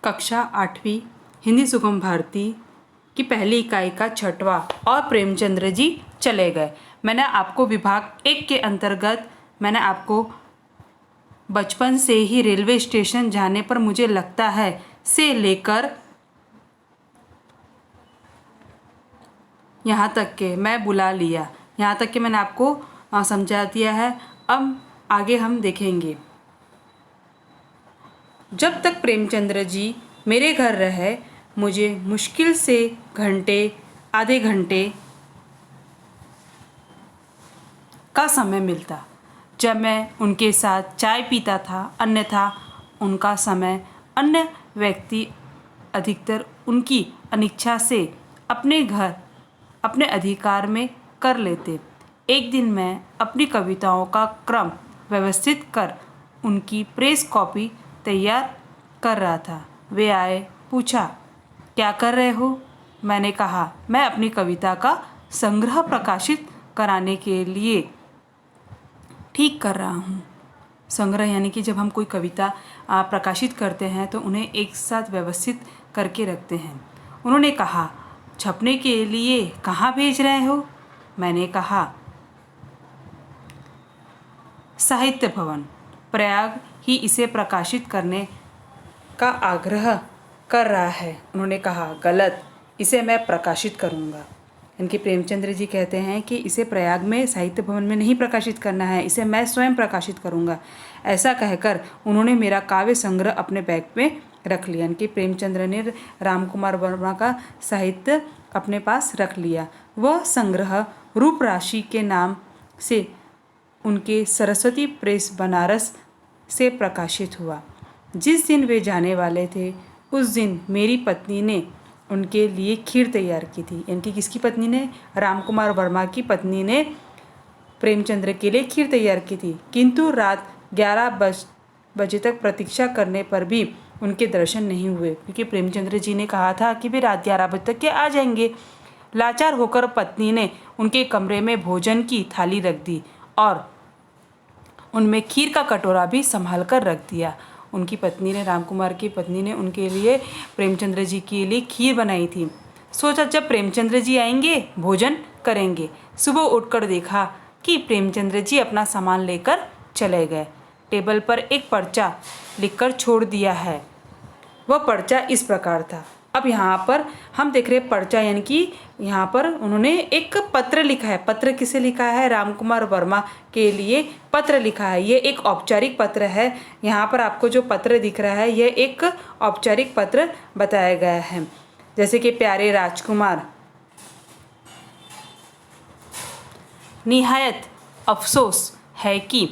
कक्षा 8वीं हिंदी सुगम भारती की पहली इकाई का 6वां और प्रेमचंद्र जी चले गए। मैंने आपको विभाग 1 के अंतर्गत बचपन से ही रेलवे स्टेशन जाने पर मुझे लगता है से लेकर यहाँ तक के मैं बुला लिया, यहाँ तक के मैंने आपको समझा दिया है। अब आगे हम देखेंगे। जब तक प्रेमचंद्र जी मेरे घर रहे मुझे मुश्किल से आधे घंटे का समय मिलता जब मैं उनके साथ चाय पीता था, अन्यथा उनका समय अन्य व्यक्ति अधिकतर उनकी अनिच्छा से अपने अधिकार में कर लेते। एक दिन मैं अपनी कविताओं का क्रम व्यवस्थित कर उनकी प्रेस कॉपी तैयार कर रहा था। वे आए, पूछा, क्या कर रहे हो? मैंने कहा, मैं अपनी कविता का संग्रह प्रकाशित कराने के लिए ठीक कर रहा हूँ। संग्रह यानी कि जब हम कोई कविता प्रकाशित करते हैं तो उन्हें एक साथ व्यवस्थित करके रखते हैं। उन्होंने कहा, छपने के लिए कहाँ भेज रहे हो? मैंने कहा, साहित्य भवन। प्रयाग ही इसे प्रकाशित करने का आग्रह कर रहा है। उन्होंने कहा, गलत, इसे मैं प्रकाशित करूँगा। इनके प्रेमचंद्र जी कहते हैं कि इसे प्रयाग में साहित्य भवन में नहीं प्रकाशित करना है, इसे मैं स्वयं प्रकाशित करूँगा। ऐसा कहकर उन्होंने मेरा काव्य संग्रह अपने बैग में रख लिया। इनके प्रेमचंद्र ने राम कुमार वर्मा का साहित्य अपने पास रख लिया। वह संग्रह रूपराशि के नाम से उनके सरस्वती प्रेस बनारस से प्रकाशित हुआ। जिस दिन वे जाने वाले थे उस दिन मेरी पत्नी ने उनके लिए खीर तैयार की थी। इनकी किसकी पत्नी ने? राम कुमार वर्मा की पत्नी ने प्रेमचंद्र के लिए खीर तैयार की थी। किंतु रात 11 बजे तक प्रतीक्षा करने पर भी उनके दर्शन नहीं हुए, क्योंकि प्रेमचंद्र जी ने कहा था कि वे रात 11 बजे तक के आ जाएंगे। लाचार होकर पत्नी ने उनके कमरे में भोजन की थाली रख दी और उनमें खीर का कटोरा भी संभाल कर रख दिया। उनकी पत्नी ने, राम कुमार की पत्नी ने उनके लिए, प्रेमचंद्र जी के लिए खीर बनाई थी। सोचा जब प्रेमचंद्र जी आएंगे भोजन करेंगे। सुबह उठकर देखा कि प्रेमचंद्र जी अपना सामान लेकर चले गए। टेबल पर एक पर्चा लिखकर छोड़ दिया है। वह पर्चा इस प्रकार था। अब यहाँ पर हम देख रहे हैं पर्चा, यानी कि यहाँ पर उन्होंने एक पत्र लिखा है। पत्र किसे लिखा है? राम कुमार वर्मा के लिए पत्र लिखा है। ये एक औपचारिक पत्र है। यहाँ पर आपको जो पत्र दिख रहा है यह एक औपचारिक पत्र बताया गया है। जैसे कि प्यारे राजकुमार, निहायत अफसोस है कि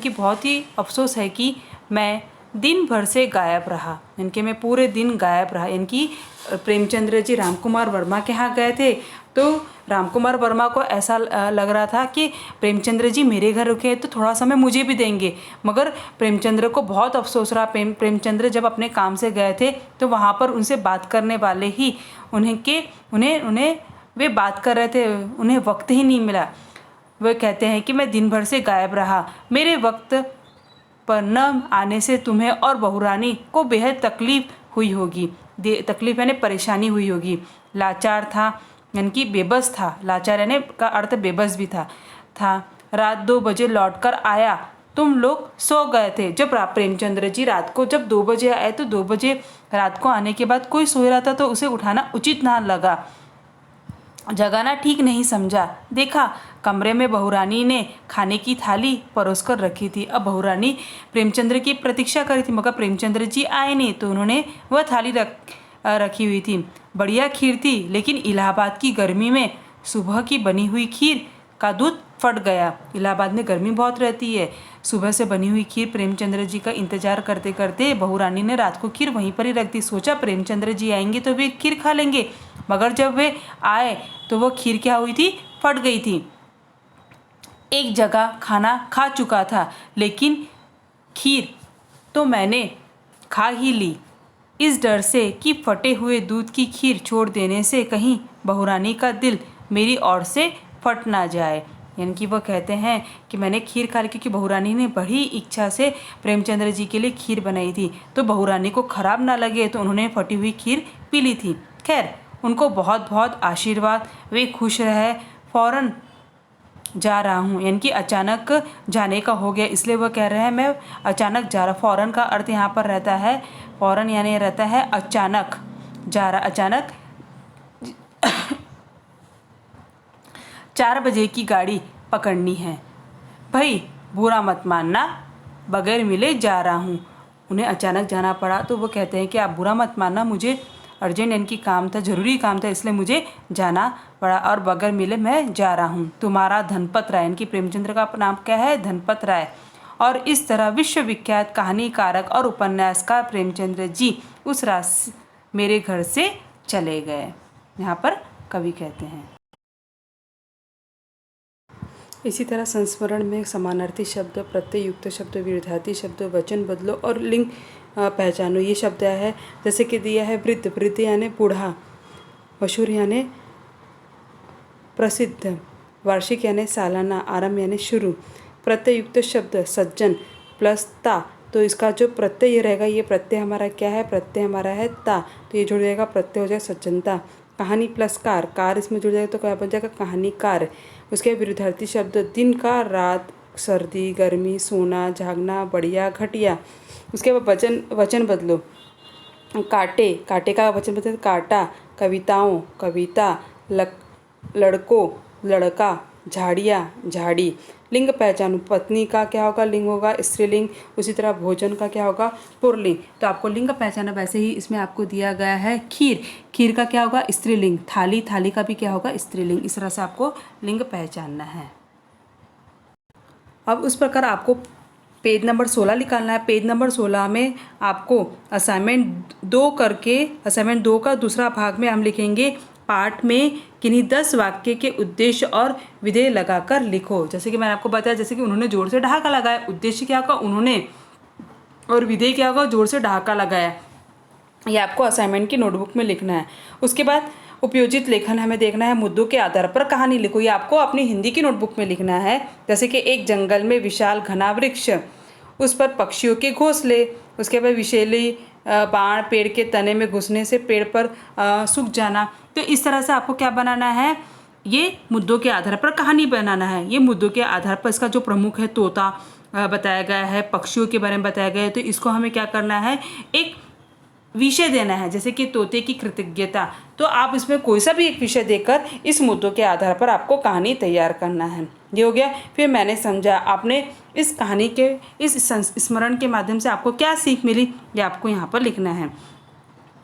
बहुत ही अफसोस है कि मैं दिन भर से गायब रहा। मैं पूरे दिन गायब रहा। इनकी प्रेमचंद्र जी राम कुमार वर्मा के यहाँ गए थे तो राम कुमार वर्मा को ऐसा लग रहा था कि प्रेमचंद्र जी मेरे घर रुके तो थोड़ा समय मुझे भी देंगे, मगर प्रेमचंद्र को बहुत अफसोस रहा। प्रेमचंद्र जब अपने काम से गए थे तो वहाँ पर उनसे बात करने वाले ही उन्हें वे बात कर रहे थे, उन्हें वक्त ही नहीं मिला। वे कहते हैं कि मैं दिन भर से गायब रहा, मेरे वक्त पर न आने से तुम्हें और बहुरानी को बेहद तकलीफ हुई होगी। तकलीफ यानी परेशानी हुई होगी। लाचार था यानी कि बेबस था। लाचार यानी का अर्थ बेबस भी था। रात 2 बजे लौटकर आया, तुम लोग सो गए थे। जब प्रेमचंद्र जी रात को जब 2 बजे आए तो 2 बजे रात को आने के बाद कोई सो रहा था तो उसे उठाना उचित ना लगा, जगाना ठीक नहीं समझा। देखा कमरे में बहुरानी ने खाने की थाली परोसकर रखी थी। अब बहुरानी प्रेमचंद्र की प्रतीक्षा करी थी, मगर प्रेमचंद्र जी आए नहीं तो उन्होंने वह थाली रखी हुई थी। बढ़िया खीर थी, लेकिन इलाहाबाद की गर्मी में सुबह की बनी हुई खीर का दूध फट गया। इलाहाबाद में गर्मी बहुत रहती है। सुबह से बनी हुई खीर, प्रेमचंद्र जी का इंतजार करते करते बहुरानी ने रात को खीर वहीं पर ही रख दी। सोचा प्रेमचंद्र जी आएंगे तो वे खीर खा लेंगे, मगर जब वे आए तो वह खीर क्या हुई थी? फट गई थी। एक जगह खाना खा चुका था, लेकिन खीर तो मैंने खा ही ली, इस डर से कि फटे हुए दूध की खीर छोड़ देने से कहीं बहुरानी का दिल मेरी ओर से फट ना जाए। यानी कि वह कहते हैं कि मैंने खीर खा ली, क्योंकि बहू रानी ने बड़ी इच्छा से प्रेमचंद्र जी के लिए खीर बनाई थी, तो बहू रानी को खराब ना लगे तो उन्होंने फटी हुई खीर पी ली थी। खैर, उनको बहुत बहुत आशीर्वाद, वे खुश रहे। फ़ौरन जा रहा हूँ, यानी कि अचानक जाने का हो गया, इसलिए वह कह रहे हैं मैं अचानक जा रहा। फ़ौरन का अर्थ यहाँ पर रहता है, फ़ौरन यानी रहता है अचानक जा रहा, अचानक 4 बजे की गाड़ी पकड़नी है। भाई बुरा मत मानना, बगैर मिले जा रहा हूँ। उन्हें अचानक जाना पड़ा तो वो कहते हैं कि आप बुरा मत मानना, मुझे अर्जेंट इनकी काम था, ज़रूरी काम था, इसलिए मुझे जाना पड़ा और बगैर मिले मैं जा रहा हूँ। तुम्हारा धनपत राय, इनकी प्रेमचंद्र का नाम क्या है? धनपत राय। और इस तरह विश्वविख्यात कहानीकारक और उपन्यासकार प्रेमचंद्र जी उस रात मेरे घर से चले गए। यहाँ पर कवि कहते हैं। इसी तरह संस्मरण में समानार्थी शब्द, प्रत्ययुक्त शब्द, विरोधार्थी शब्द, वचन बदलो और लिंग पहचानो, ये शब्द है। जैसे कि दिया है वृद्ध, वृद्ध यानी बूढ़ा, मशहूर यानी प्रसिद्ध, वार्षिक यानी सालाना, आरंभ यानी शुरू। प्रत्ययुक्त शब्द सज्जन प्लस ता, तो इसका जो प्रत्यय रहेगा, ये प्रत्यय हमारा क्या है? प्रत्यय हमारा है ता, तो ये जुड़ जाएगा, प्रत्यय हो जाएगा सज्जनता। कहानी प्लस कार, कार इसमें जुड़ जाएगा तो क्या बन जाएगा? कहानीकार। उसके विरुद्धार्थी शब्द दिन का रात, सर्दी गर्मी, सोना जागना, बढ़िया घटिया। उसके बाद वचन बदलो, काटे, काटे का वचन बदलो काटा, कविताओं कविता, लड़कों लड़का, झाड़ियाँ झाड़ी। लिंग पहचानो, पत्नी का क्या होगा? लिंग होगा स्त्रीलिंग। उसी तरह भोजन का क्या होगा? पुल्लिंग। तो आपको लिंग पहचाना, वैसे ही इसमें आपको दिया गया है खीर, खीर का क्या होगा? स्त्रीलिंग। थाली, थाली का भी क्या होगा? स्त्रीलिंग। इस तरह से आपको लिंग पहचानना है। अब उस प्रकार आपको पेज नंबर 16 निकालना है। पेज नंबर 16 में आपको असाइनमेंट 2 करके, असाइनमेंट 2 का दूसरा भाग में हम लिखेंगे पाठ में किन्हीं 10 वाक्य के उद्देश्य और विधेय लगाकर लिखो। जैसे कि मैंने आपको बताया, जैसे कि उन्होंने जोर से ठहाका लगाया, उद्देश्य क्या होगा? उन्होंने, और विधेय क्या होगा? जोर से ठहाका लगाया। ये आपको असाइनमेंट की नोटबुक में लिखना है। उसके बाद उपयोजित लेखन हमें देखना है, मुद्दों के आधार पर कहानी लिखो। ये आपको अपनी हिंदी की नोटबुक में लिखना है। जैसे कि एक जंगल में विशाल घना वृक्ष, उस पर पक्षियों के घोंसले, उसके बाद विषैली बाण, पेड़ के तने में घुसने से पेड़ पर सूख जाना। तो इस तरह से आपको क्या बनाना है? ये मुद्दों के आधार पर कहानी बनाना है। ये मुद्दों के आधार पर इसका जो प्रमुख है तोता बताया गया है, पक्षियों के बारे में बताया गया है, तो इसको हमें क्या करना है? एक विषय देना है। जैसे कि तोते की कृतज्ञता, तो आप इसमें कोई सा भी एक विषय देकर इस मुद्दों के आधार पर आपको कहानी तैयार करना है। ये हो गया। फिर मैंने समझा, आपने इस कहानी के इस स्मरण के माध्यम से आपको क्या सीख मिली, ये आपको यहाँ पर लिखना है।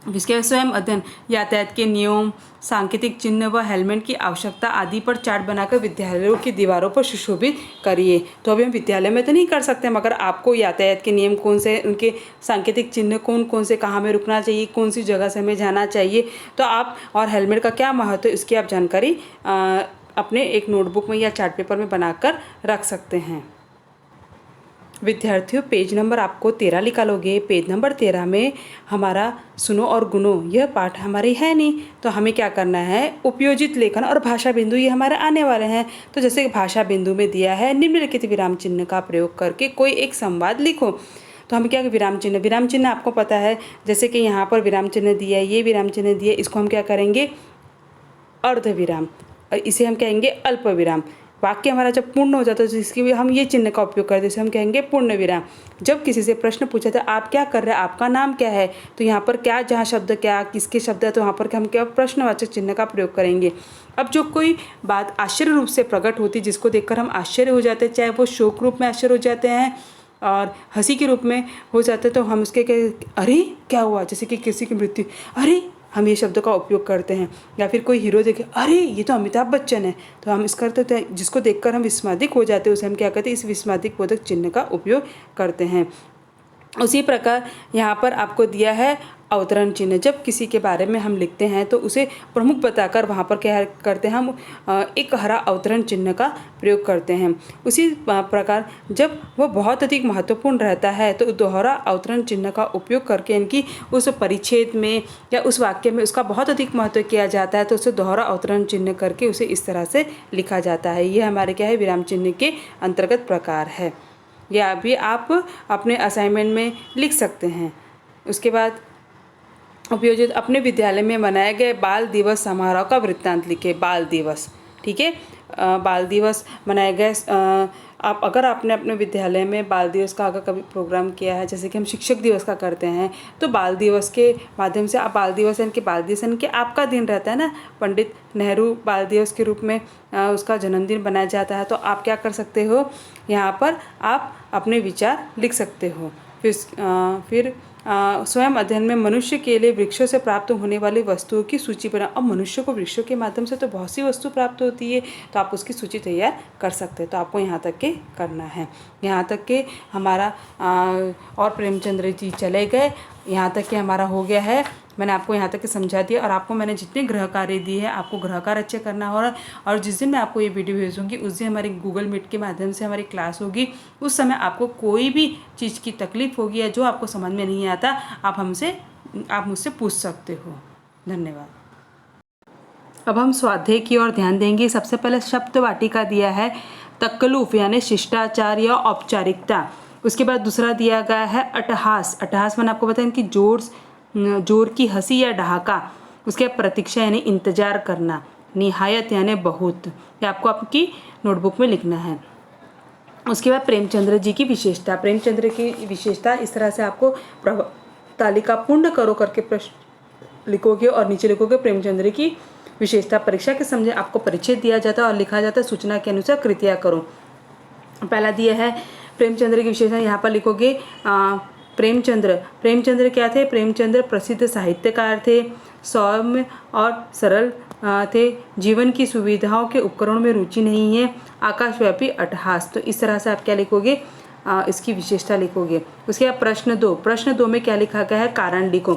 इसके स्वयं अध्ययन, यातायात के नियम, सांकेतिक चिन्ह व हेलमेट की आवश्यकता आदि पर चार्ट बनाकर विद्यालयों की दीवारों पर सुशोभित करिए। तो अभी हम विद्यालय में तो नहीं कर सकते, मगर आपको यातायात के नियम कौन से, उनके सांकेतिक चिन्ह कौन कौन से, कहाँ में रुकना चाहिए, कौन सी जगह से हमें जाना चाहिए, तो आप, और हेलमेट का क्या महत्व है, इसकी आप जानकारी अपने एक नोटबुक में या चार्ट पेपर में बनाकर रख सकते हैं। विद्यार्थियों, पेज नंबर आपको 13 निकालोगे। पेज नंबर 13 में हमारा सुनो और गुनो, यह पाठ हमारे है नहीं, तो हमें क्या करना है? उपयोजित लेखन और भाषा बिंदु ये हमारे आने वाले हैं। तो जैसे भाषा बिंदु में दिया है, निम्नलिखित विराम चिन्ह का प्रयोग करके कोई एक संवाद लिखो। तो हमें क्या, विराम चिन्ह आपको पता है, जैसे कि यहाँ पर विराम चिन्ह दिया है, ये विराम चिन्ह दिया है, इसको हम क्या करेंगे? अर्ध विराम, और इसे हम कहेंगे अल्प विराम। वाक्य हमारा जब पूर्ण हो जाता है तो इसके भी हम ये चिन्ह का उपयोग करते हैं, जैसे हम कहेंगे पूर्ण विराम। जब किसी से प्रश्न पूछा था, आप क्या कर रहे हैं, आपका नाम क्या है, तो यहाँ पर क्या, जहाँ शब्द क्या, किसके शब्द है, तो वहाँ पर हम क्या, प्रश्नवाचक चिन्ह का प्रयोग करेंगे। अब जो कोई बात आश्चर्य रूप से प्रकट होती है, जिसको देखकर हम आश्चर्य हो जाते हैं, चाहे वो शोक रूप में आश्चर्य हो जाते हैं और हंसी के रूप में हो जाते हैं, तो हम उसके अरे क्या हुआ, जैसे कि किसी की मृत्यु, अरे, हम ये शब्द का उपयोग करते हैं। या फिर कोई हीरो देखे, अरे ये तो अमिताभ बच्चन है, तो हम इस करते हैं, जिसको देखकर हम विस्मादिक हो जाते हैं, उसे हम क्या कहते हैं? इस विस्मादिक बोधक चिन्ह का उपयोग करते हैं। उसी प्रकार यहाँ पर आपको दिया है अवतरण चिन्ह। जब किसी के बारे में हम लिखते हैं तो उसे प्रमुख बताकर वहाँ पर क्या करते हैं, हम एक हरा अवतरण चिन्ह का प्रयोग करते हैं। उसी प्रकार जब वह बहुत अधिक महत्वपूर्ण रहता है तो दोहरा अवतरण चिन्ह का उपयोग करके इनकी उस परिच्छेद में या उस वाक्य में उसका बहुत अधिक महत्व किया जाता है, तो उसे दोहरा अवतरण चिन्ह करके उसे इस तरह से लिखा जाता है। ये हमारे क्या है, विराम चिन्ह के अंतर्गत प्रकार है। या भी आप अपने असाइनमेंट में लिख सकते हैं। उसके बाद उपयोजित अपने विद्यालय में मनाए गए बाल दिवस समारोह का वृत्तांत लिखे। बाल दिवस, ठीक है, बाल दिवस मनाए गए। आप अगर आपने अपने विद्यालय में बाल दिवस का अगर कभी प्रोग्राम किया है, जैसे कि हम शिक्षक दिवस का करते हैं, तो बाल दिवस के माध्यम से आप बाल दिवस यानी कि आपका दिन रहता है ना, पंडित नेहरू बाल दिवस के रूप में उसका जन्मदिन बनाया जाता है। तो आप क्या कर सकते हो, यहाँ पर आप अपने विचार लिख सकते हो। फिर स्वयं अध्ययन में मनुष्य के लिए वृक्षों से प्राप्त होने वाली वस्तुओं की सूची बनाओ। अब मनुष्य को वृक्षों के माध्यम से तो बहुत सी वस्तु प्राप्त होती है, तो आप उसकी सूची तैयार कर सकते हैं। तो आपको यहाँ तक के करना है। यहाँ तक के हमारा और प्रेमचंद्र जी चले गए, यहाँ तक के हमारा हो गया है। मैंने आपको यहाँ तक के समझा दिया, और आपको मैंने जितने गृह कार्य दिए हैं आपको गृह कार्य अच्छे करना होगा। और जिस दिन मैं आपको ये वीडियो भेजूँगी उस दिन हमारी गूगल मीट के माध्यम से हमारी क्लास होगी। उस समय आपको कोई भी चीज़ की तकलीफ होगी या जो आपको समझ में नहीं आता, आप मुझसे पूछ सकते हो। धन्यवाद। अब हम स्वाध्याय की ओर ध्यान देंगे। सबसे पहले शब्द वाटिका दिया है तकल्लुफ़ यानी शिष्टाचार या औपचारिकता। उसके बाद दूसरा दिया गया है अट्टहास। अट्टहास मैंने आपको बताया कि जोर की हंसी या ठहाका। उसके बाद प्रतीक्षा यानी इंतजार करना। निहायत यानी बहुत। ये आपको आपकी नोटबुक में लिखना है। उसके बाद प्रेमचंद्र जी की विशेषता। प्रेमचंद्र की विशेषता इस तरह से आपको तालिका पूर्ण करो करके प्रश्न लिखोगे और नीचे लिखोगे प्रेमचंद्र की विशेषता। परीक्षा के समय आपको परिचय दिया जाता है और लिखा जाता है सूचना के अनुसार कृतियाँ करो। पहला दिया है प्रेमचंद्र की विशेषता, यहाँ पर लिखोगे प्रेमचंद्र क्या थे? प्रेमचंद्र प्रसिद्ध साहित्यकार थे, सौम्य और सरल थे, जीवन की सुविधाओं के उपकरणों में रुचि नहीं है, आकाशव्यापी अट्टहास। तो इस तरह से आप क्या लिखोगे, इसकी विशेषता लिखोगे। उसके बाद प्रश्न दो में क्या लिखा गया है, कारण लिखो।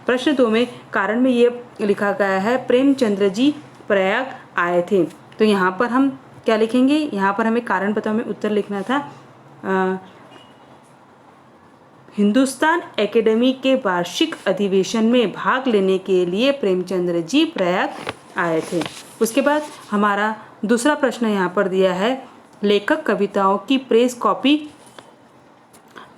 प्रश्न 2 में कारण में ये लिखा गया है प्रेमचंद्र जी प्रयाग आए थे। तो यहाँ पर हम क्या लिखेंगे, यहाँ पर हमें कारण बताओ में उत्तर लिखना था। हिंदुस्तान एकेडमी के वार्षिक अधिवेशन में भाग लेने के लिए प्रेमचंद्र जी प्रयाग आए थे। उसके बाद हमारा दूसरा प्रश्न यहाँ पर दिया है लेखक कविताओं की प्रेस कॉपी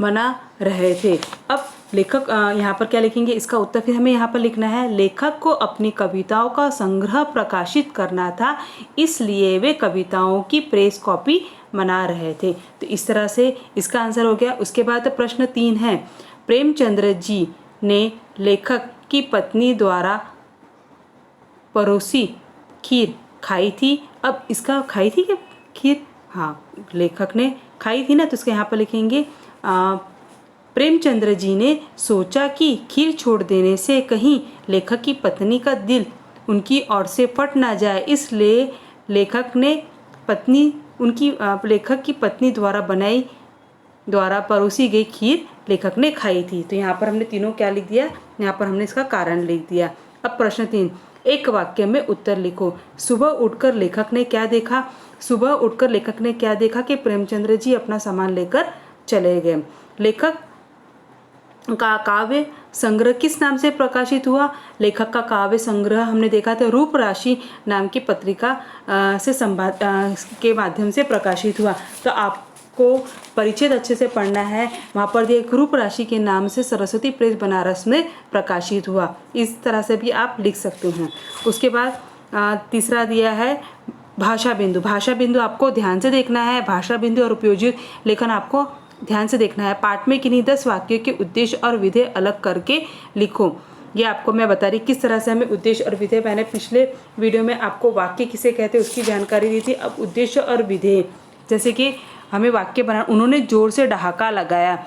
बना रहे थे। अब लेखक यहाँ पर क्या लिखेंगे, इसका उत्तर फिर हमें यहाँ पर लिखना है। लेखक को अपनी कविताओं का संग्रह प्रकाशित करना था, इसलिए वे कविताओं की प्रेस कॉपी बना रहे थे। तो इस तरह से इसका आंसर हो गया। उसके बाद प्रश्न 3 है प्रेमचंद्र जी ने लेखक की पत्नी द्वारा परोसी खीर खाई थी। अब इसका खाई थी क्या खीर, हाँ लेखक ने खाई थी ना, तो इसका यहाँ पर लिखेंगे प्रेमचंद्र जी ने सोचा कि खीर छोड़ देने से कहीं लेखक की पत्नी का दिल उनकी ओर से फट ना जाए, इसलिए लेखक की पत्नी द्वारा परोसी गई खीर लेखक ने खाई थी। तो यहाँ पर हमने तीनों क्या लिख दिया, यहाँ पर हमने इसका कारण लिख दिया। अब प्रश्न 3, एक वाक्य में उत्तर लिखो। सुबह उठकर लेखक ने क्या देखा कि प्रेमचंद्र जी अपना सामान लेकर चले गए। लेखक का काव्य संग्रह किस नाम से प्रकाशित हुआ? लेखक का काव्य संग्रह हमने देखा था रूप राशि नाम की पत्रिका से संवाद के माध्यम से प्रकाशित हुआ। तो आपको परिचय अच्छे से पढ़ना है। वहाँ पर एक रूप राशि के नाम से सरस्वती प्रेस बनारस में प्रकाशित हुआ। इस तरह से भी आप लिख सकते हैं। उसके बाद तीसरा दिया है भाषा बिंदु आपको ध्यान से देखना है। भाषा बिंदु और उपयोजित लेखन आपको ध्यान से देखना है। पाठ में किन्हीं 10 वाक्यों के उद्देश्य और विधेय अलग करके लिखो। ये आपको मैं बता रही किस तरह से हमें उद्देश्य और विधेय, मैंने पिछले वीडियो में आपको वाक्य किसे कहते हैं उसकी जानकारी दी थी। अब उद्देश्य और विधेय, जैसे कि हमें वाक्य बना, उन्होंने जोर से ठहाका लगाया।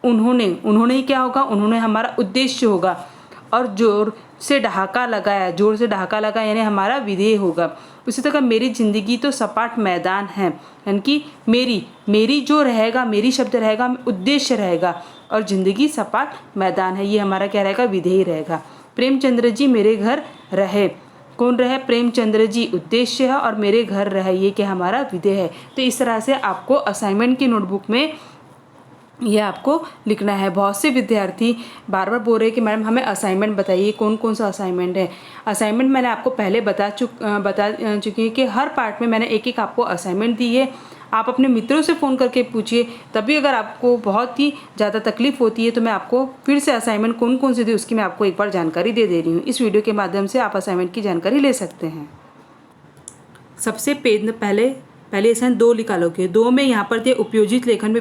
उन्होंने क्या होगा, उन्होंने हमारा उद्देश्य होगा। और जोर से ठहाका लगाया, जोर से ठहाका लगा यानी हमारा विधेय होगा। उसी तरह मेरी ज़िंदगी तो सपाट मैदान है, यानी कि मेरी जो रहेगा, मेरी शब्द रहेगा, उद्देश्य रहेगा, और ज़िंदगी सपाट मैदान है, ये हमारा क्या रहेगा, विधेय रहेगा। प्रेमचंद्र जी मेरे घर रहे, कौन रहे, प्रेमचंद्र जी उद्देश्य है, और मेरे घर रहे ये क्या हमारा विधेय है। तो इस तरह से आपको असाइनमेंट की नोटबुक में ये आपको लिखना है। बहुत से विद्यार्थी बार बार बोल रहे हैं कि मैडम हमें असाइनमेंट बताइए, कौन कौन सा असाइनमेंट है। असाइनमेंट मैंने आपको पहले बता चुकी है कि हर पार्ट में मैंने एक एक आपको असाइनमेंट दी है। आप अपने मित्रों से फ़ोन करके पूछिए, तभी अगर आपको बहुत ही ज़्यादा तकलीफ होती है तो मैं आपको फिर से असाइनमेंट कौन कौन से दी उसकी मैं आपको एक बार जानकारी दे रही हूँ। इस वीडियो के माध्यम से आप असाइनमेंट की जानकारी ले सकते हैं। सबसे पहले असाइनमेंट 2 निकालोगे। 2 में यहाँ पर थे उपयोजित लेखन में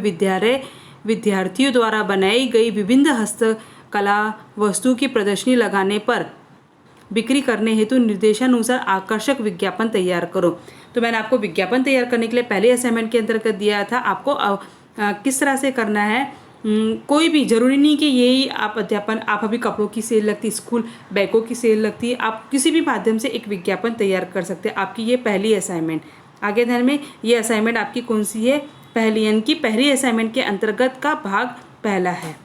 विद्यार्थियों द्वारा बनाई गई विभिन्न हस्तकला वस्तु की प्रदर्शनी लगाने पर बिक्री करने हेतु निर्देशानुसार आकर्षक विज्ञापन तैयार करो। तो मैंने आपको विज्ञापन तैयार करने के लिए पहले असाइनमेंट के अंतर्गत दिया था। आपको किस तरह से करना है, कोई भी ज़रूरी नहीं कि यही आप अभी कपड़ों की सेल लगती, स्कूल बैगों की सेल लगती है, आप किसी भी माध्यम से एक विज्ञापन तैयार कर सकते हैं। आपकी ये पहली असाइनमेंट। आगे ध्यान में, ये असाइनमेंट आपकी कौन सी है, पहली, यानी कि पहली असाइनमेंट के अंतर्गत का भाग पहला है।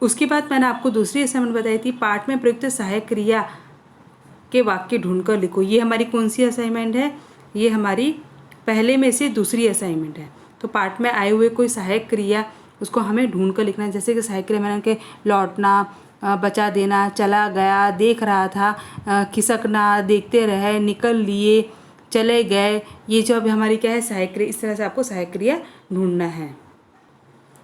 उसके बाद मैंने आपको दूसरी असाइनमेंट बताई थी, पाठ में प्रयुक्त सहायक क्रिया के वाक्य ढूंढकर लिखो। ये हमारी कौन सी असाइनमेंट है, ये हमारी पहले में से दूसरी असाइनमेंट है। तो पाठ में आए हुए कोई सहायक क्रिया उसको हमें ढूंढ कर लिखना है। जैसे कि सहायक क्रिया मैंने लौटना, बचा देना, चला गया, देख रहा था, खिसकना, देखते रहे, निकल लिए, चले गए, ये जो अब हमारी क्या है, सहायक क्रिया। इस तरह से आपको सहायक क्रिया ढूंढना है।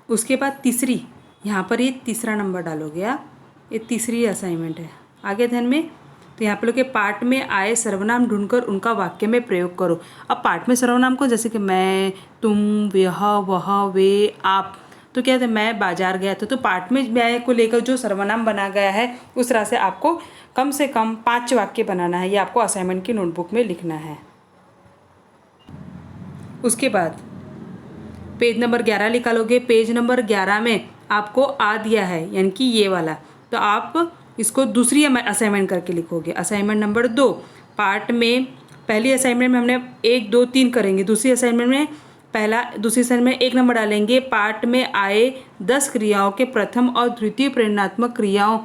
उसके बाद तीसरी, यहाँ पर ये तीसरा नंबर डालोगे आप, ये तीसरी असाइनमेंट है। आगे ध्यान में, तो यहाँ पर लोग के पाठ में आए सर्वनाम ढूंढकर उनका वाक्य में प्रयोग करो। अब पाठ में सर्वनाम को, जैसे कि मैं, तुम, वह, वे, आप, तो क्या था, मैं बाजार गया था। तो पाठ में मैं को लेकर जो सर्वनाम बना गया है उस तरह से आपको कम से कम 5 वाक्य बनाना है। ये आपको असाइनमेंट की नोटबुक में लिखना है। उसके बाद पेज नंबर 11 निकालोगे। पेज नंबर 11 में आपको आ दिया है, यानी कि ये वाला, तो आप इसको दूसरी असाइनमेंट करके लिखोगे। असाइनमेंट नंबर 2, पार्ट में पहली असाइनमेंट में हमने 1, 2, 3 करेंगे। दूसरी असाइनमेंट में दूसरी असाइनमेंट में 1 नंबर डालेंगे। पार्ट में आए 10 क्रियाओं के प्रथम और द्वितीय प्रेरणात्मक क्रियाओं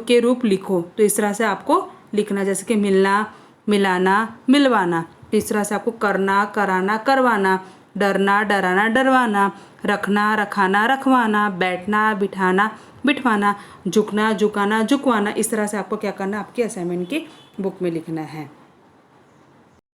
के रूप लिखो। तो इस तरह से आपको लिखना, जैसे कि मिलना, मिलाना, मिलवाना। तो इस तरह से आपको करना, कराना, करवाना, डरना, डराना, डरवाना, रखना, रखाना, रखवाना, बैठना, बिठाना, बिठवाना, झुकना, झुकाना, झुकवाना। इस तरह से आपको क्या करना, आपकी असाइनमेंट की बुक में लिखना है।